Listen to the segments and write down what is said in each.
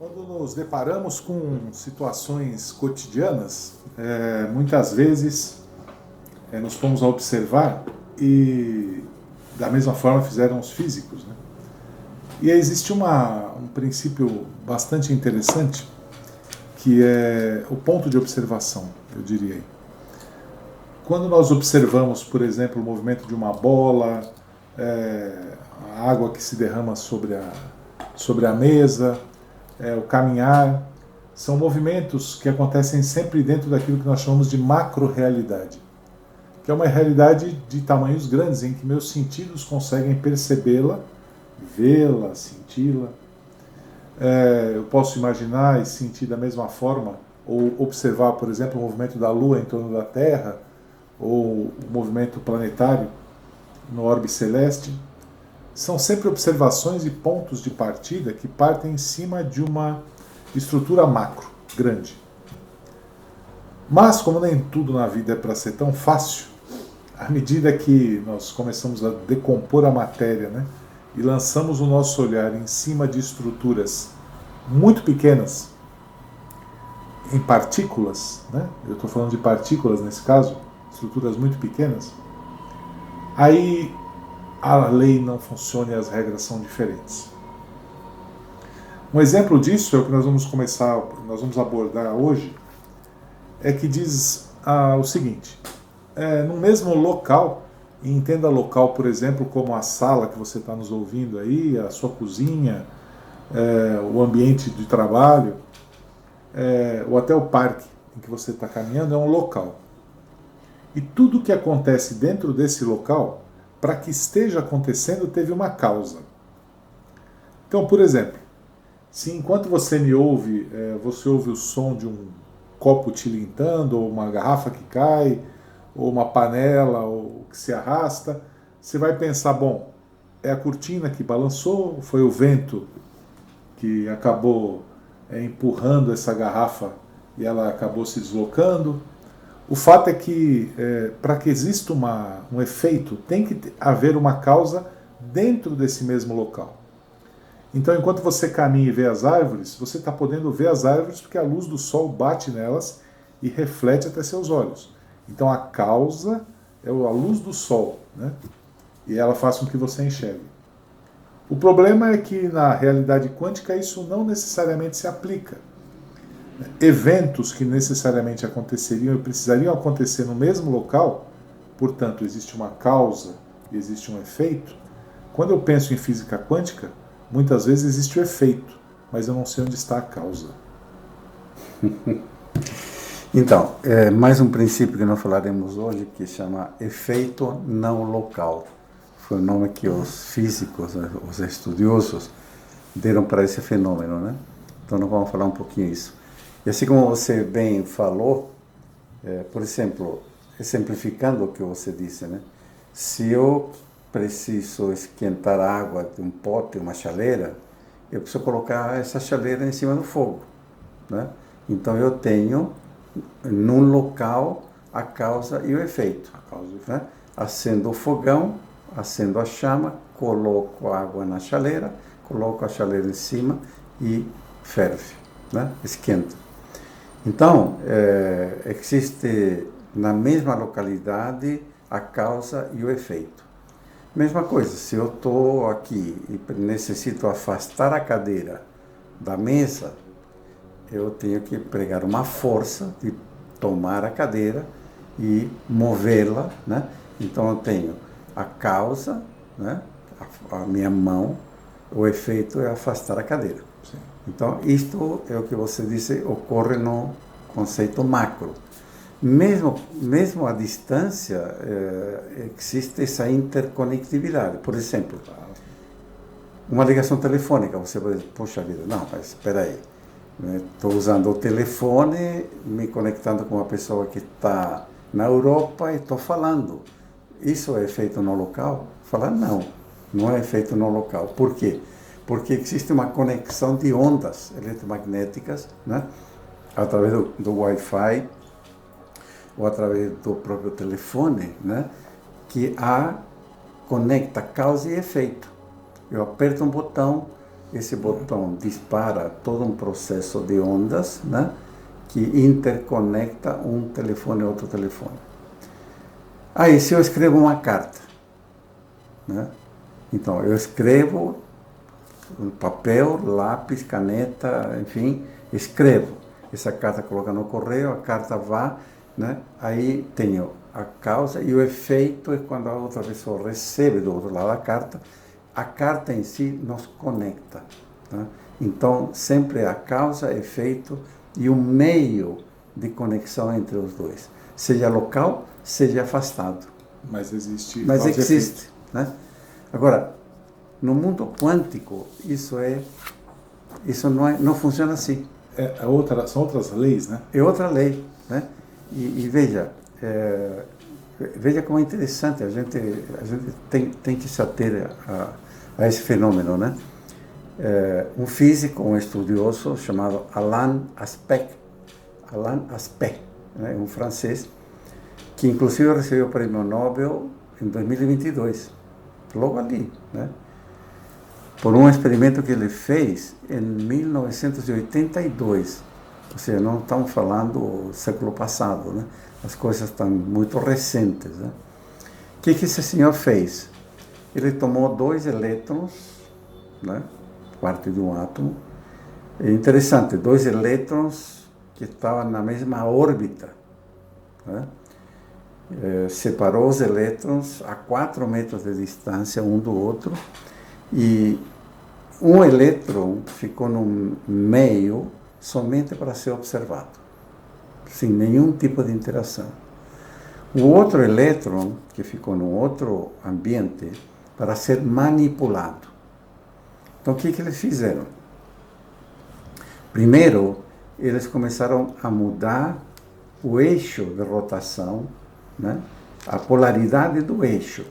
Quando nos deparamos com situações cotidianas, muitas vezes nos pomos a observar e da mesma forma fizeram os físicos, né? E existe um princípio bastante interessante que é o ponto de observação, eu diria. Quando nós observamos, por exemplo, o movimento de uma bola, a água que se derrama sobre a mesa, o caminhar, são movimentos que acontecem sempre dentro daquilo que nós chamamos de macro-realidade, que é uma realidade de tamanhos grandes, em que meus sentidos conseguem percebê-la, vê-la, senti-la. Eu posso imaginar e sentir da mesma forma, ou observar, por exemplo, o movimento da Lua em torno da Terra, ou o movimento planetário no orbe celeste. São sempre observações e pontos de partida que partem em cima de uma estrutura macro, grande. Mas, como nem tudo na vida é para ser tão fácil, à medida que nós começamos a decompor a matéria, né, e lançamos o nosso olhar em cima de estruturas muito pequenas, em partículas, né, eu estou falando de partículas nesse caso, estruturas muito pequenas, aí a lei não funciona e as regras são diferentes. Um exemplo disso é o que nós vamos abordar hoje, é que diz o seguinte: no mesmo local, e entenda local, por exemplo, como a sala que você está nos ouvindo aí, a sua cozinha, o ambiente de trabalho, ou até o parque em que você está caminhando, é um local. E tudo que acontece dentro desse local, para que esteja acontecendo, teve uma causa. Então, por exemplo, se enquanto você me ouve, você ouve o som de um copo tilintando, ou uma garrafa que cai, ou uma panela ou que se arrasta, você vai pensar, bom, é a cortina que balançou, foi o vento que acabou empurrando essa garrafa e ela acabou se deslocando. O fato é que, para que exista um efeito, tem que haver uma causa dentro desse mesmo local. Então, enquanto você caminha e vê as árvores, você está podendo ver as árvores porque a luz do sol bate nelas e reflete até seus olhos. Então, a causa é a luz do sol, né? E ela faz com que você enxergue. O problema é que, na realidade quântica, isso não necessariamente se aplica. Eventos que necessariamente aconteceriam e precisariam acontecer no mesmo local, portanto, existe uma causa e existe um efeito. Quando eu penso em física quântica, muitas vezes existe o efeito, mas eu não sei onde está a causa. Então, mais um princípio que nós falaremos hoje, que chama efeito não local. Foi o nome que os físicos, os estudiosos, deram para esse fenômeno, né? Então, nós vamos falar um pouquinho disso. E assim como você bem falou, por exemplo, exemplificando o que você disse, né? Se eu preciso esquentar a água de um pote, uma chaleira, eu preciso colocar essa chaleira em cima do fogo, né? Então eu tenho num local a causa e o efeito, né? Acendo o fogão, acendo a chama, coloco a água na chaleira, coloco a chaleira em cima e ferve, né? Esquenta. Então, existe na mesma localidade a causa e o efeito. Mesma coisa, se eu estou aqui e necessito afastar a cadeira da mesa, eu tenho que empregar uma força de tomar a cadeira e movê-la, né? Então eu tenho a causa, né? A minha mão, o efeito é afastar a cadeira. Sim. Então isto é o que você disse, ocorre no conceito macro. Mesmo à distância, existe essa interconectividade. Por exemplo, uma ligação telefônica, você vai dizer, poxa vida, não, mas espera aí, estou usando o telefone, me conectando com uma pessoa que está na Europa e estou falando. Isso é feito no local? Falar não, não é feito no local. Por quê? Porque existe uma conexão de ondas eletromagnéticas, né? Através do Wi-Fi, ou através do próprio telefone, né, que conecta causa e efeito. Eu aperto um botão esse botão dispara todo um processo de ondas, né, que interconecta um telefone a outro telefone. Aí, se eu escrevo uma carta, né, então eu escrevo papel, lápis, caneta, enfim, escrevo. Essa carta coloca no correio, a carta vai, né, aí tenho a causa e o efeito é quando a outra pessoa recebe do outro lado a carta em si nos conecta. Tá? Então, sempre a causa, efeito e o meio de conexão entre os dois, seja local, seja afastado. Mas existe. Mas existe. Né? Agora, no mundo quântico, isso não funciona assim. São outras leis, né? É outra lei. Né? E veja, veja como é interessante, a gente tem que se ater a esse fenômeno, né? Um físico, um estudioso chamado Alain Aspect, né? Um francês, que inclusive recebeu o prêmio Nobel em 2022, logo ali, né? Por um experimento que ele fez em 1982. Ou seja, não estamos falando do século passado, né? As coisas estão muito recentes. Né? O que esse senhor fez? Ele tomou 2 elétrons, né? Parte de um átomo. É interessante, 2 elétrons que estavam na mesma órbita. Né? Separou os elétrons a 4 metros de distância um do outro e um elétron ficou no meio somente para ser observado, sem nenhum tipo de interação. O outro elétron, que ficou no outro ambiente, para ser manipulado. Então, o que eles fizeram? Primeiro, eles começaram a mudar o eixo de rotação, né? A polaridade do eixo.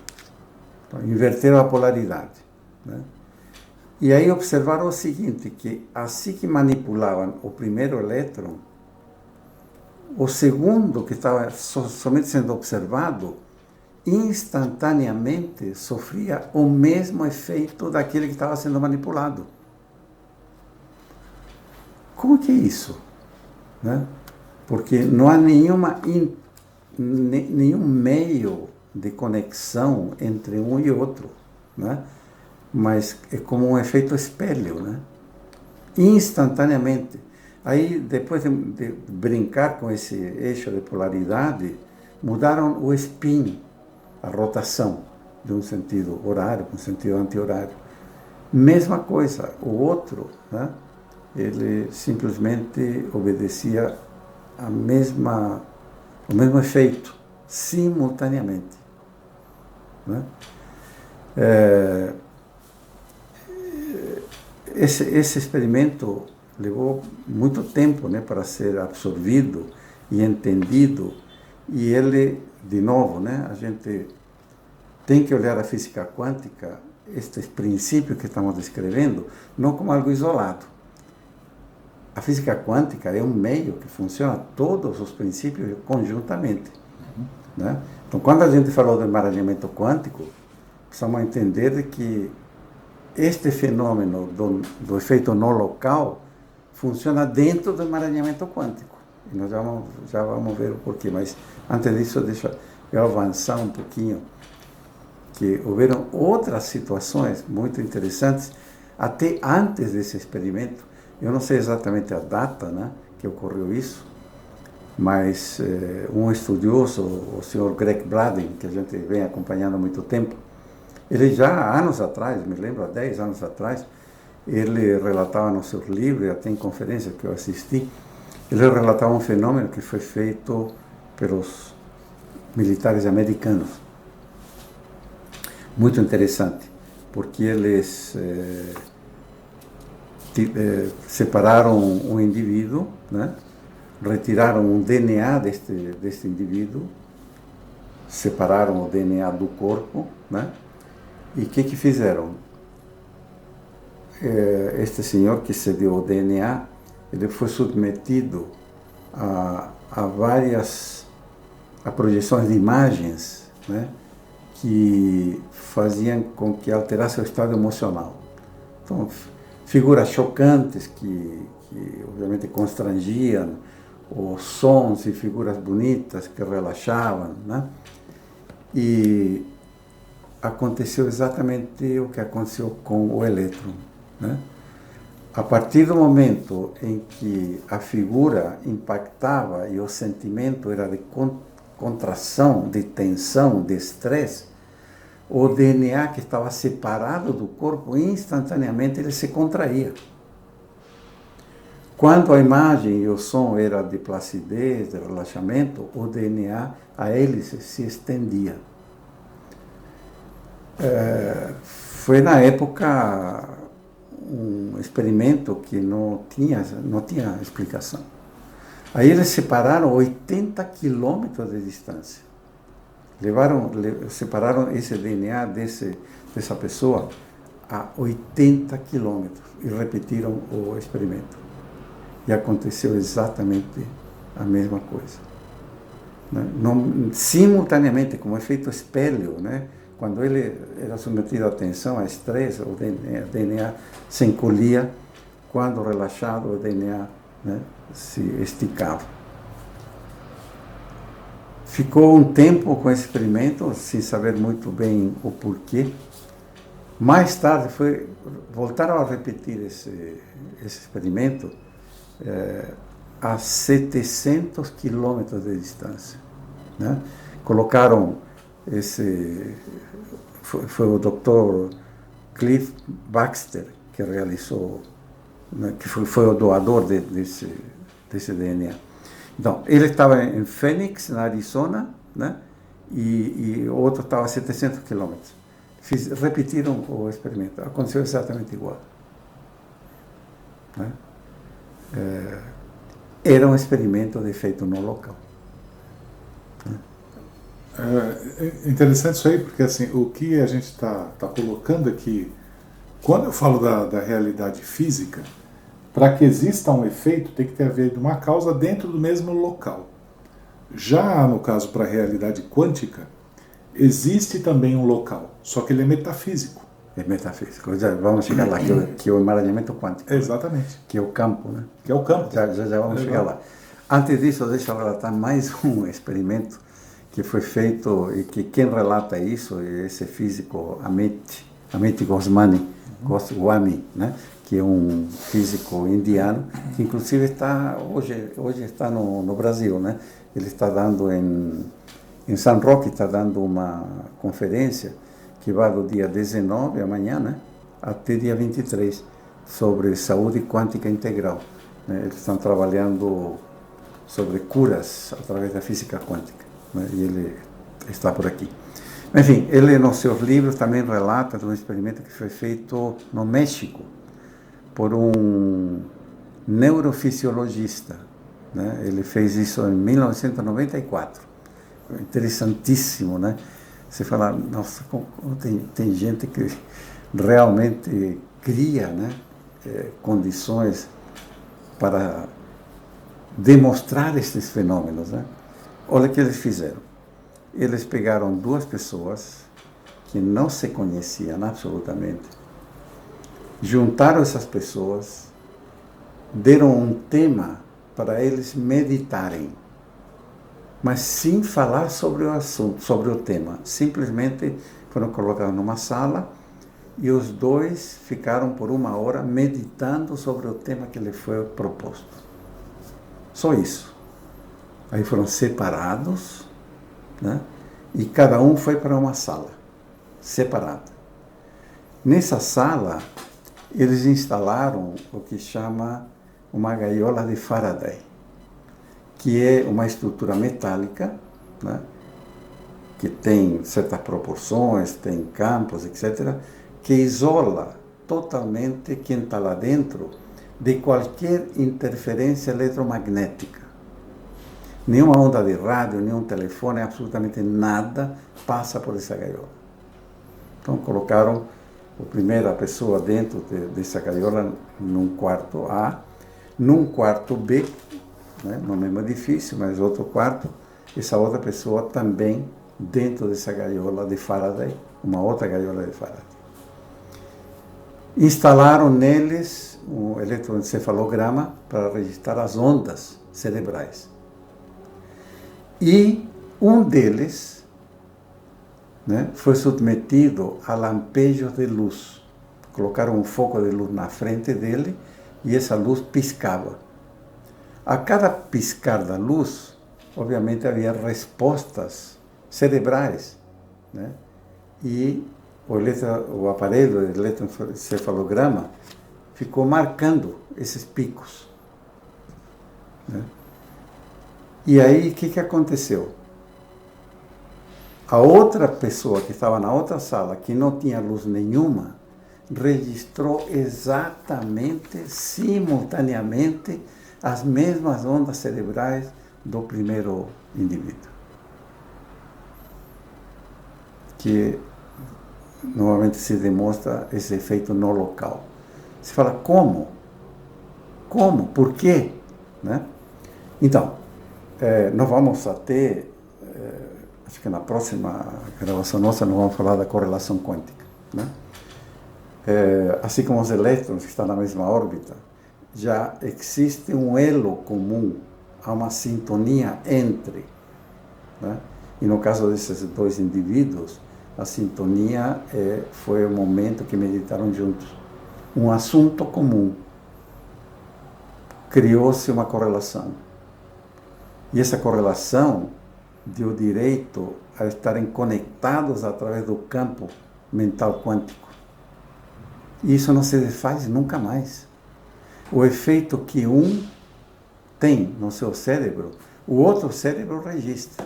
Então, inverteram a polaridade. Né? E aí observaram o seguinte, que assim que manipulavam o primeiro elétron, o segundo, que estava somente sendo observado, instantaneamente sofria o mesmo efeito daquele que estava sendo manipulado. Como que é isso? Né? Porque não há nenhum meio de conexão entre um e outro, né? Mas é como um efeito espelho, né? Instantaneamente. Aí, depois de brincar com esse eixo de polaridade, mudaram o spin, a rotação, de um sentido horário para um sentido anti-horário. Mesma coisa, o outro, né? Ele simplesmente obedecia o mesmo efeito, simultaneamente. Né? Esse experimento levou muito tempo, né, para ser absorvido e entendido, e ele, de novo, né, a gente tem que olhar a física quântica, estes princípios que estamos descrevendo, não como algo isolado. A física quântica é um meio que funciona todos os princípios conjuntamente. Né? Então, quando a gente falou do emaranhamento quântico, precisamos entender que este fenômeno do efeito no local funciona dentro do emaranhamento quântico. E nós já vamos ver o porquê, mas antes disso, deixa eu avançar um pouquinho, que houveram outras situações muito interessantes, até antes desse experimento. Eu não sei exatamente a data, né, que ocorreu isso, mas um estudioso, o senhor Greg Braden, que a gente vem acompanhando há muito tempo, ele já há anos atrás, me lembro, há 10 anos atrás, ele relatava nos seus livros, até em conferências que eu assisti, ele relatava um fenômeno que foi feito pelos militares americanos. Muito interessante, porque eles separaram um indivíduo, né? Retiraram um DNA deste indivíduo, separaram o DNA do corpo, né? E o que fizeram? Este senhor que cedeu o DNA, ele foi submetido a várias projeções de imagens, né, que faziam com que alterasse o estado emocional. Então, figuras chocantes que obviamente constrangiam, os sons e figuras bonitas que relaxavam, né? E aconteceu exatamente o que aconteceu com o elétron, né? A partir do momento em que a figura impactava e o sentimento era de contração, de tensão, de estresse, o DNA que estava separado do corpo, instantaneamente ele se contraía. Quando a imagem e o som era de placidez, de relaxamento, o DNA, a hélice se estendia. Foi na época um experimento que não tinha explicação. Aí eles separaram 80 quilômetros de distância. Separaram esse DNA dessa pessoa a 80 quilômetros e repetiram o experimento. E aconteceu exatamente a mesma coisa. Né? Simultaneamente, como efeito espelho, né? Quando ele era submetido à tensão, a estresse, o DNA se encolhia. Quando relaxado, o DNA, né, se esticava. Ficou um tempo com esse experimento, sem saber muito bem o porquê. Mais tarde voltaram a repetir esse experimento a 700 quilômetros de distância. Né? Colocaram foi o Dr. Cliff Baxter que realizou, né, que foi o doador desse DNA. Então, ele estava em Phoenix, na Arizona, né, e o outro estava a 700 quilômetros. Repetiram o experimento. Aconteceu exatamente igual. Né? Era um experimento de feito no local. É interessante isso aí, porque assim, o que a gente está colocando aqui, quando eu falo da realidade física, para que exista um efeito, tem que ter a ver de uma causa dentro do mesmo local. Já no caso para a realidade quântica, existe também um local, só que ele é metafísico. É metafísico. Já vamos chegar lá, que é o emaranhamento quântico. Exatamente. Que é o campo, né? Que é o campo. Já vamos chegar lá. Antes disso, deixa eu relatar mais um experimento que foi feito e que quem relata isso é esse físico Amit Goswami, né? Que é um físico indiano, que inclusive hoje está no Brasil, né? Ele está dando em San Roque, está dando uma conferência que vai do dia 19, amanhã, né? Até dia 23, sobre saúde quântica integral. Né? Eles estão trabalhando sobre curas através da física quântica. Né? E ele está por aqui. Enfim, ele nos seus livros também relata de um experimento que foi feito no México por um neurofisiologista. Né? Ele fez isso em 1994. Interessantíssimo, né? Você fala, nossa, tem gente que realmente cria, né, condições para demonstrar esses fenômenos, né? Olha o que eles fizeram. Eles pegaram duas pessoas que não se conheciam absolutamente, juntaram essas pessoas, deram um tema para eles meditarem, mas sem falar sobre o assunto, sobre o tema. Simplesmente foram colocados numa sala e os dois ficaram por 1 hora meditando sobre o tema que lhe foi proposto. Só isso. Aí foram separados, né? E cada um foi para uma sala, separada. Nessa sala, eles instalaram o que chama uma gaiola de Faraday, que é uma estrutura metálica, né, que tem certas proporções, tem campos, etc., que isola totalmente quem está lá dentro de qualquer interferência eletromagnética. Nenhuma onda de rádio, nenhum telefone, absolutamente nada passa por essa gaiola. Então colocaram a primeira pessoa dentro dessa gaiola num quarto A, num quarto B, né, no mesmo edifício, mas outro quarto, essa outra pessoa também dentro dessa gaiola de Faraday, uma outra gaiola de Faraday. Instalaram neles um eletroencefalograma para registrar as ondas cerebrais. E um deles, né, foi submetido a lampejos de luz. Colocaram um foco de luz na frente dele e essa luz piscava. A cada piscar da luz, obviamente havia respostas cerebrais, né? E o aparelho de eletroencefalograma ficou marcando esses picos, né? E aí, o que aconteceu? A outra pessoa que estava na outra sala, que não tinha luz nenhuma, registrou exatamente, simultaneamente, as mesmas ondas cerebrais do primeiro indivíduo. Que normalmente se demonstra esse efeito no local. Você fala, como? Como? Por quê? Né? Então, nós vamos até, acho que na próxima gravação nossa, nós vamos falar da correlação quântica, né? Assim como os elétrons que estão na mesma órbita, já existe um elo comum, há uma sintonia entre, né? E no caso desses dois indivíduos, a sintonia foi o momento que meditaram juntos. Um assunto comum. Criou-se uma correlação. E essa correlação deu direito a estarem conectados através do campo mental quântico. E isso não se desfaz nunca mais. O efeito que um tem no seu cérebro, o outro cérebro registra.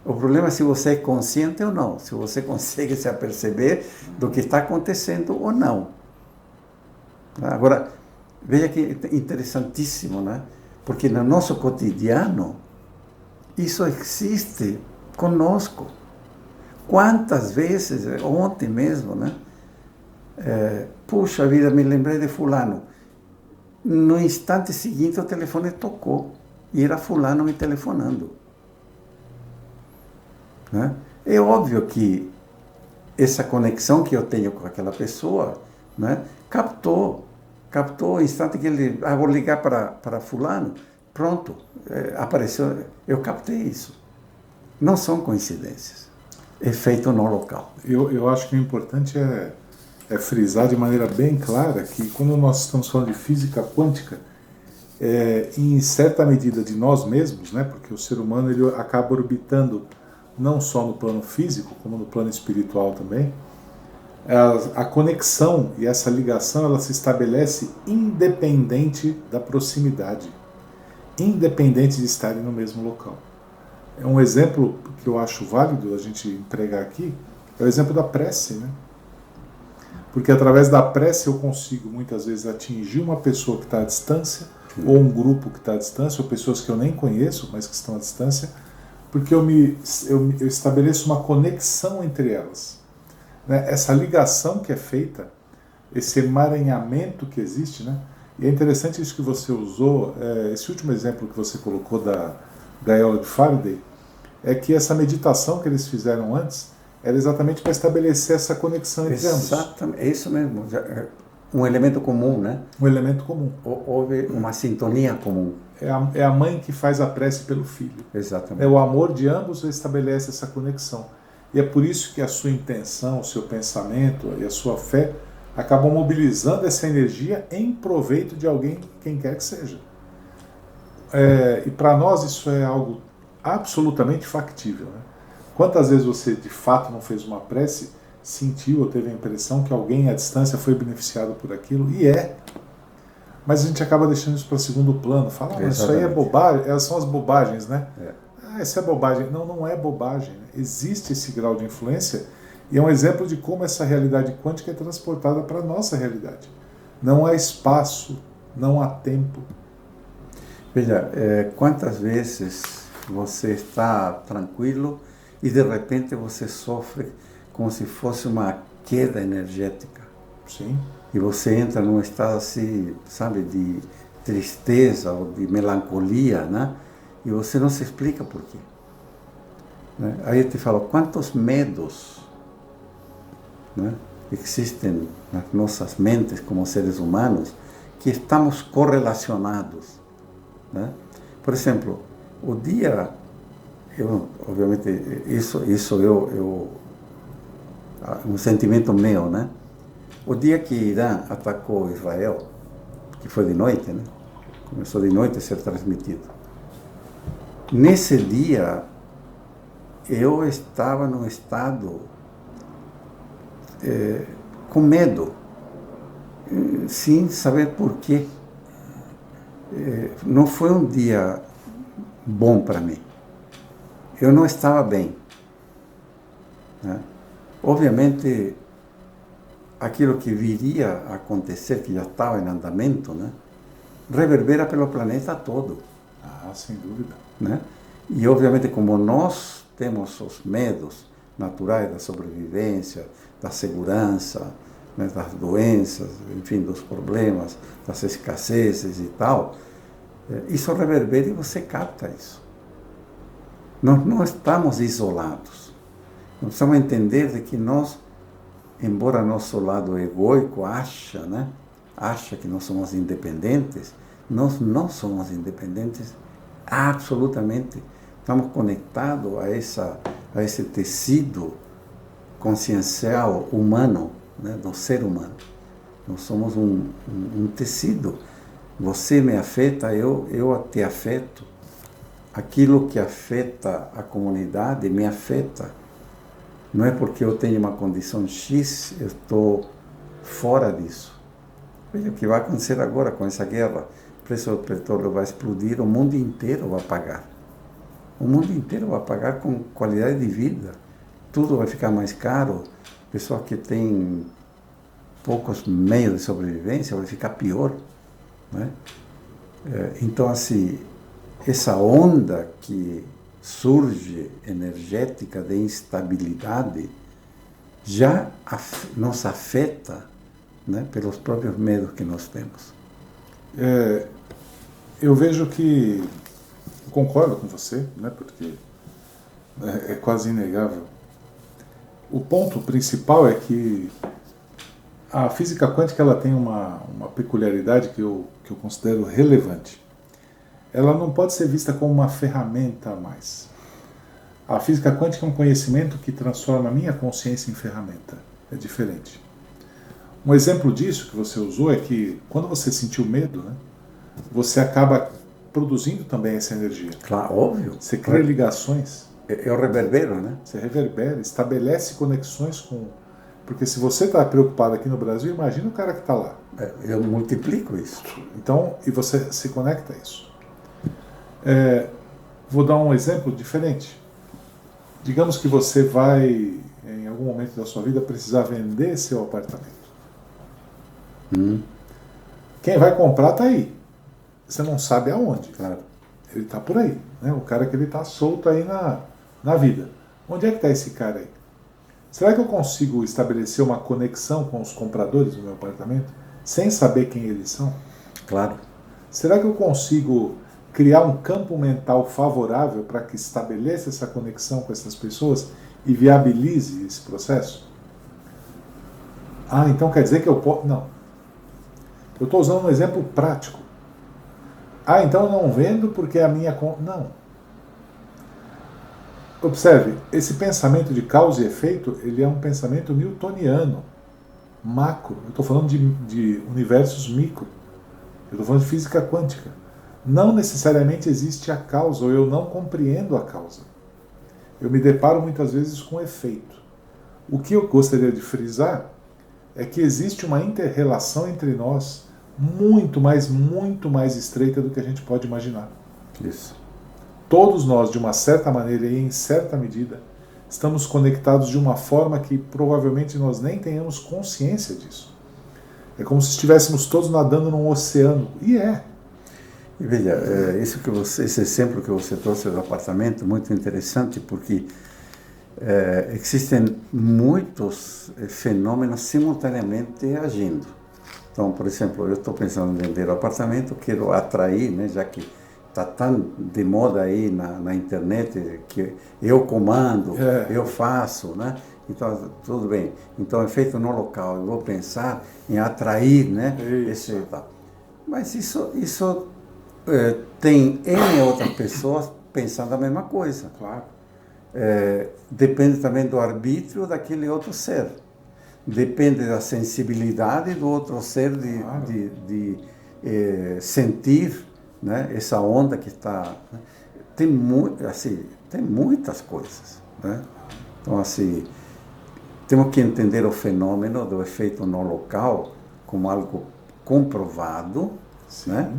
O problema é se você é consciente ou não, se você consegue se aperceber do que está acontecendo ou não. Agora, veja que interessantíssimo, né? Porque no nosso cotidiano, isso existe conosco. Quantas vezes, ontem mesmo, né? Puxa vida, me lembrei de fulano. No instante seguinte, o telefone tocou. E era fulano me telefonando. Né? É óbvio que essa conexão que eu tenho com aquela pessoa, né, captou o instante que ele, vou ligar para fulano, pronto, apareceu, eu captei isso. Não são coincidências, é feito no local. Eu acho que o importante é frisar de maneira bem clara que quando nós estamos falando de física quântica, em certa medida de nós mesmos, né, porque o ser humano ele acaba orbitando não só no plano físico, como no plano espiritual também, a conexão e essa ligação ela se estabelece independente da proximidade, independente de estarem no mesmo local. Um exemplo que eu acho válido a gente empregar aqui é o exemplo da prece, né? Porque através da prece eu consigo muitas vezes atingir uma pessoa que está à distância, ou um grupo que está à distância, ou pessoas que eu nem conheço, mas que estão à distância, porque eu estabeleço uma conexão entre elas. Né? Essa ligação que é feita, esse emaranhamento que existe, né? E é interessante isso que você usou, esse último exemplo que você colocou da gaiola de Faraday, é que essa meditação que eles fizeram antes era exatamente para estabelecer essa conexão entre ambos. Exatamente, é isso mesmo. Um elemento comum, né? Um elemento comum. Houve uma sintonia comum. É a mãe que faz a prece pelo filho. Exatamente. O amor de ambos estabelece essa conexão. E é por isso que a sua intenção, o seu pensamento e a sua fé acabam mobilizando essa energia em proveito de alguém, quem quer que seja. E para nós isso é algo absolutamente factível. Né? Quantas vezes você de fato não fez uma prece, sentiu ou teve a impressão que alguém à distância foi beneficiado por aquilo? E mas a gente acaba deixando isso para segundo plano. Fala, mas isso aí é bobagem, essas são as bobagens, né? Isso é bobagem. Não, não é bobagem. Né? Existe esse grau de influência e é um exemplo de como essa realidade quântica é transportada para a nossa realidade. Não há espaço, não há tempo. Veja, quantas vezes você está tranquilo e de repente você sofre como se fosse uma queda energética. Sim. E você entra num estado assim, sabe, de tristeza ou de melancolia, né? E você não se explica por quê. Né? Aí eu te falo, quantos medos, né, existem nas nossas mentes como seres humanos, que estamos correlacionados, né? Por exemplo, o dia, obviamente, um sentimento meu, né? O dia que Irã atacou Israel, que foi de noite, né? Começou de noite a ser transmitido. Nesse dia, eu estava num estado com medo, sem saber por quê. Não foi um dia bom para mim. Eu não estava bem, né? Obviamente, aquilo que viria a acontecer, que já estava em andamento, né, reverbera pelo planeta todo. Ah, sem dúvida. Né? E, obviamente, como nós temos os medos naturais da sobrevivência, da segurança, né, das doenças, enfim, dos problemas, das escassezes e tal, isso reverbera e você capta isso. Nós não estamos isolados. Nós precisamos entender de que nós, embora nosso lado egoico acha que nós somos independentes, nós não somos independentes absolutamente. Estamos conectados a esse tecido consciencial humano, né, do ser humano. Nós somos um tecido. Você me afeta, eu te afeto. Aquilo que afeta a comunidade me afeta. Não é porque eu tenho uma condição X, eu estou fora disso. Veja o que vai acontecer agora com essa guerra. O preço do petróleo vai explodir, o mundo inteiro vai pagar. O mundo inteiro vai pagar com qualidade de vida. Tudo vai ficar mais caro. Pessoa que tem poucos meios de sobrevivência vai ficar pior, né? Então, assim, essa onda que surge energética de instabilidade já nos afeta, né, pelos próprios medos que nós temos. Eu vejo que, concordo com você, né, porque é quase inegável. O ponto principal é que a física quântica ela tem uma peculiaridade que eu considero relevante. Ela não pode ser vista como uma ferramenta a mais. A física quântica é um conhecimento que transforma a minha consciência em ferramenta. É diferente. Um exemplo disso que você usou é que quando você sentiu medo, né, você acaba produzindo também essa energia. Claro, óbvio. Você cria ligações. É o reverbero, né? Você reverbera, estabelece conexões com... Porque se você está preocupado aqui no Brasil, imagina o cara que está lá. Eu multiplico isso. Então, e você se conecta a isso. Vou dar um exemplo diferente. Digamos que você vai, em algum momento da sua vida, precisar vender seu apartamento. Quem vai comprar está aí. Você não sabe aonde. Claro. Ele está por aí, né? O cara que ele está solto aí na vida. Onde é que está esse cara aí? Será que eu consigo estabelecer uma conexão com os compradores do meu apartamento sem saber quem eles são? Claro. Será que eu consigo criar um campo mental favorável para que estabeleça essa conexão com essas pessoas e viabilize esse processo? Ah, então quer dizer que eu posso... Não. Eu estou usando um exemplo prático. Ah, então eu não vendo porque a minha... Não. Observe, esse pensamento de causa e efeito, ele é um pensamento newtoniano, macro. Eu estou falando de universos micro. Eu estou falando de física quântica. Não necessariamente existe a causa, ou eu não compreendo a causa. Eu me deparo muitas vezes com efeito. O que eu gostaria de frisar é que existe uma inter-relação entre nós muito mais estreita do que a gente pode imaginar. Isso. Todos nós, de uma certa maneira e em certa medida, estamos conectados de uma forma que provavelmente nós nem tenhamos consciência disso. É como se estivéssemos todos nadando num oceano. E é. E veja, esse exemplo que você trouxe do apartamento, muito interessante, porque existem muitos fenômenos simultaneamente agindo. Então, por exemplo, eu estou pensando em vender o apartamento, quero atrair, né, já que está tão de moda aí na internet, que eu comando, eu faço, né? Então, tudo bem. Então, efeito no local. Eu vou pensar em atrair, né? Isso. Esse, tal. Mas isso tem N outras pessoas pensando a mesma coisa. Claro. Depende também do arbítrio daquele outro ser. Depende da sensibilidade do outro ser de sentir, né, essa onda que está... Né? Tem muitas coisas. Né? Então, assim, temos que entender o fenômeno do efeito no local como algo comprovado, né?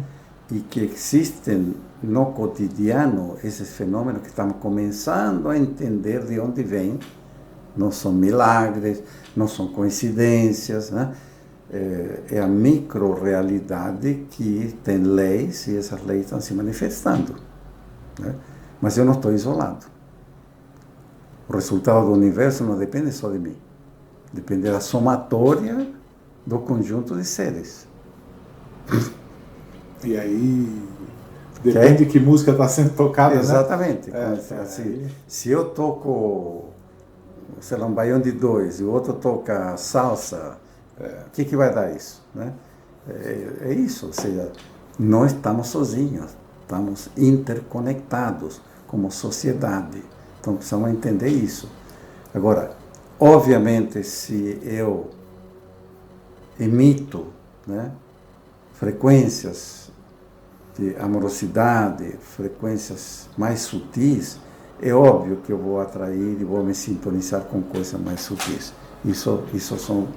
E que existem no cotidiano esses fenômenos que estamos começando a entender de onde vêm. Não são milagres, não são coincidências, né? É a micro-realidade que tem leis e essas leis estão se manifestando. Né? Mas eu não estou isolado. O resultado do universo não depende só de mim. Depende da somatória do conjunto de seres. E aí, depende de que música está sendo tocada, exatamente. né? Assim, se eu toco, sei lá, um baião de dois e o outro toca salsa, o que vai dar isso? Né? É isso, ou seja, não estamos sozinhos, estamos interconectados como sociedade. Então precisamos entender isso. Agora, obviamente, se eu emito, né, frequências de amorosidade, frequências mais sutis, é óbvio que eu vou atrair e vou me sintonizar com coisas mais sutis. Isso são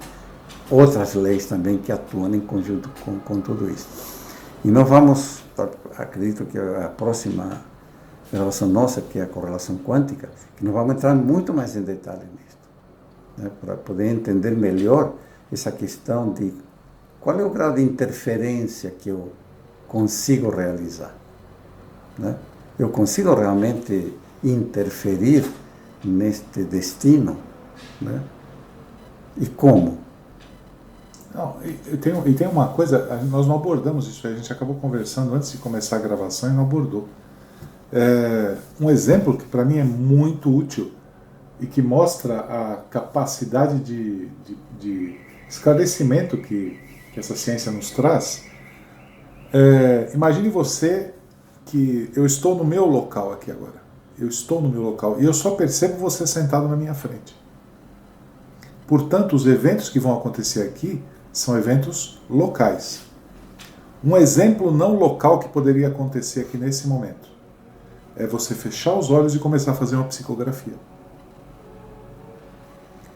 outras leis também que atuam em conjunto com tudo isso. E nós vamos, acredito que a próxima gravação nossa, que é a correlação quântica, que nós vamos entrar muito mais em detalhe nisso, né, para poder entender melhor essa questão de qual é o grau de interferência que eu consigo realizar. Né? Eu consigo realmente interferir neste destino? Né? E como? Não, e tem uma coisa, nós não abordamos isso, a gente acabou conversando antes de começar a gravação e não abordou. Um exemplo que para mim é muito útil e que mostra a capacidade de esclarecimento que essa ciência nos traz. Imagine você que eu estou no meu local aqui agora. Eu estou no meu local e eu só percebo você sentado na minha frente. Portanto, os eventos que vão acontecer aqui são eventos locais. Um exemplo não local que poderia acontecer aqui nesse momento é você fechar os olhos e começar a fazer uma psicografia.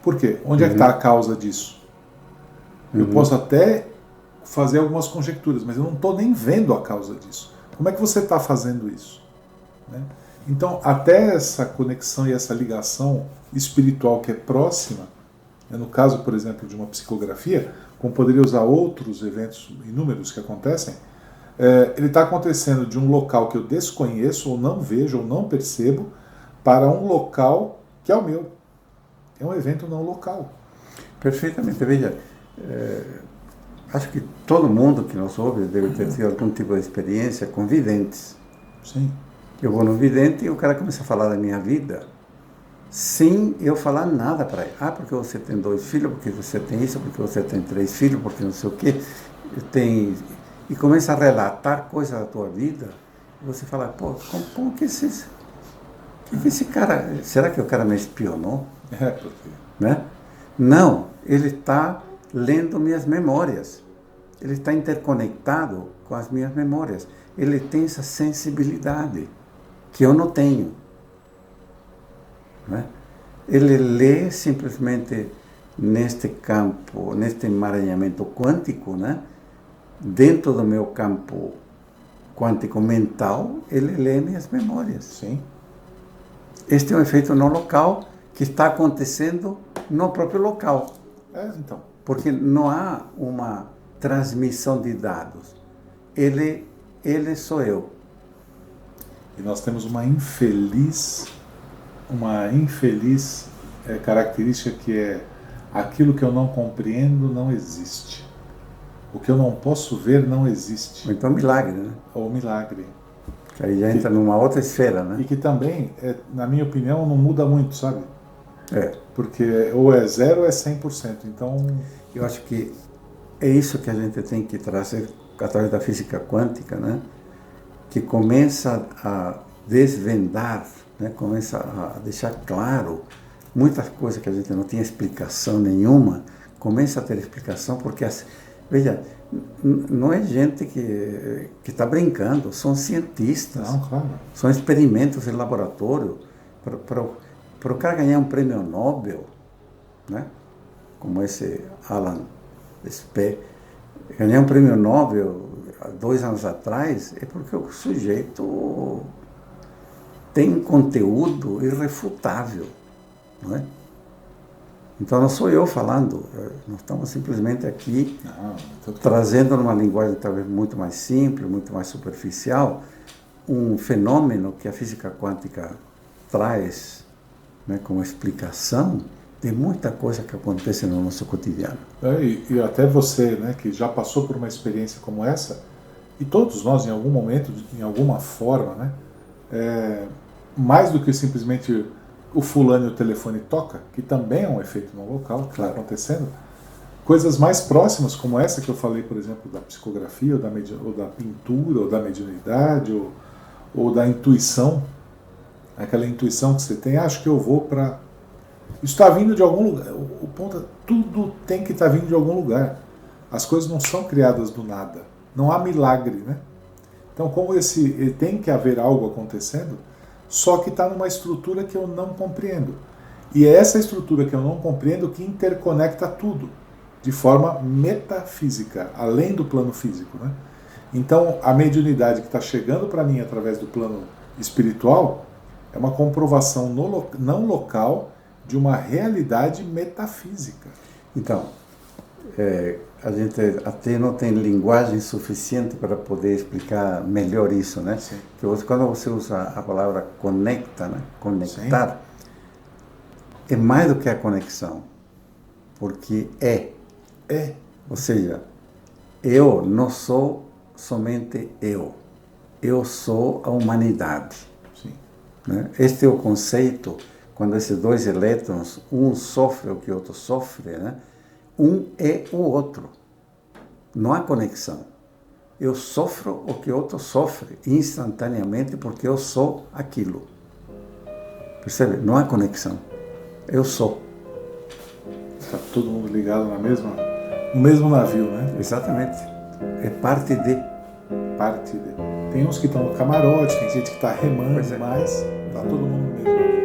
Por quê? Onde é que está a causa disso? Eu posso até fazer algumas conjecturas, mas eu não estou nem vendo a causa disso. Como é que você está fazendo isso? Né? Então, até essa conexão e essa ligação espiritual que é próxima, no caso, por exemplo, de uma psicografia, como poderia usar outros eventos inúmeros que acontecem, ele está acontecendo de um local que eu desconheço, ou não vejo, ou não percebo, para um local que é o meu. É um evento não local. Perfeitamente. Veja, acho que todo mundo que nos ouve deve ter tido algum tipo de experiência com videntes. Sim. Eu vou no vidente e o cara começa a falar da minha vida sem eu falar nada para ele. Porque você tem 2 filhos, porque você tem isso, porque você tem 3 filhos, porque não sei o quê. E começa a relatar coisas da tua vida. E você fala, pô, como que esse cara... Será que o cara me espionou? Porque... Né? Não, ele está lendo minhas memórias. Ele está interconectado com as minhas memórias. Ele tem essa sensibilidade que eu não tenho. Né? Ele lê simplesmente neste campo, neste emaranhamento quântico, né? Dentro do meu campo quântico mental, ele lê minhas memórias. Sim. Este é um efeito não local que está acontecendo no próprio local. Então. Porque não há uma transmissão de dados. Ele sou eu. E nós temos uma infeliz característica que é aquilo que eu não compreendo não existe. O que eu não posso ver não existe. Ou então milagre, né? Ou milagre. Que aí já entra numa outra esfera, né? E que também, na minha opinião, não muda muito, sabe? Porque ou é 0 ou é 100%. Então, eu acho que é isso que a gente tem que trazer através da física quântica, né? Que começa a desvendar, né? Começa a deixar claro muitas coisas que a gente não tinha explicação nenhuma, começa a ter explicação porque, veja, não é gente que está brincando, são cientistas, não, claro. São experimentos em laboratório. Para o cara ganhar um prêmio Nobel, né? Como esse Alan Spee, ganhar um prêmio Nobel há 2 anos atrás, é porque o sujeito tem conteúdo irrefutável, não é? Então não sou eu falando, nós estamos simplesmente aqui trazendo numa linguagem talvez muito mais simples, muito mais superficial, um fenômeno que a física quântica traz, né, como explicação de muita coisa que acontece no nosso cotidiano. E até você, né, que já passou por uma experiência como essa, e todos nós em algum momento, em alguma forma, né, mais do que simplesmente o fulano e o telefone toca, que também é um efeito não local que está acontecendo, coisas mais próximas como essa que eu falei, por exemplo, da psicografia, ou da pintura, ou da mediunidade, ou da intuição, aquela intuição que você tem, acho que eu vou para... Isso está vindo de algum lugar, o ponto é, tudo tem que estar vindo de algum lugar. As coisas não são criadas do nada, não há milagre, né? Então, como tem que haver algo acontecendo, só que está numa estrutura que eu não compreendo. E é essa estrutura que eu não compreendo que interconecta tudo, de forma metafísica, além do plano físico, né? Então, a mediunidade que está chegando para mim através do plano espiritual é uma comprovação não local de uma realidade metafísica. Então, a gente até não tem linguagem suficiente para poder explicar melhor isso, né? Sim. Que quando você usa a palavra conecta, né? Conectar, sim, é mais do que a conexão, porque é. Ou seja, eu não sou somente eu sou a humanidade. Sim. Né? Este é o conceito, quando esses 2 elétrons, um sofre o que o outro sofre, né? Um é o outro. Não há conexão. Eu sofro o que o outro sofre instantaneamente porque eu sou aquilo. Percebe? Não há conexão. Eu sou. Está todo mundo ligado no mesmo navio, né? Exatamente. É parte de. Tem uns que estão no camarote, tem gente que está remando, mas está todo mundo no mesmo navio.